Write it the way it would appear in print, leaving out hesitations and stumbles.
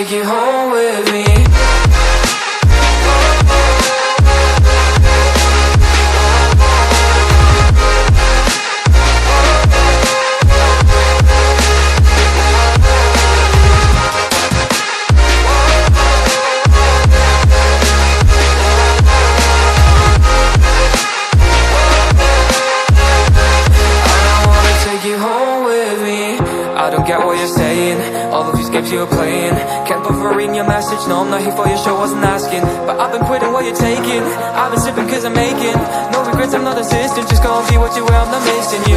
take you home with me. I don't get what you're saying, all of these games you're playing. Can't bother reading your message, no I'm not here for your show, wasn't asking. But I've been quitting what you're taking, I've been sipping cause I'm making no regrets, I'm not assistant. Just go and be what you were, I'm not missing you.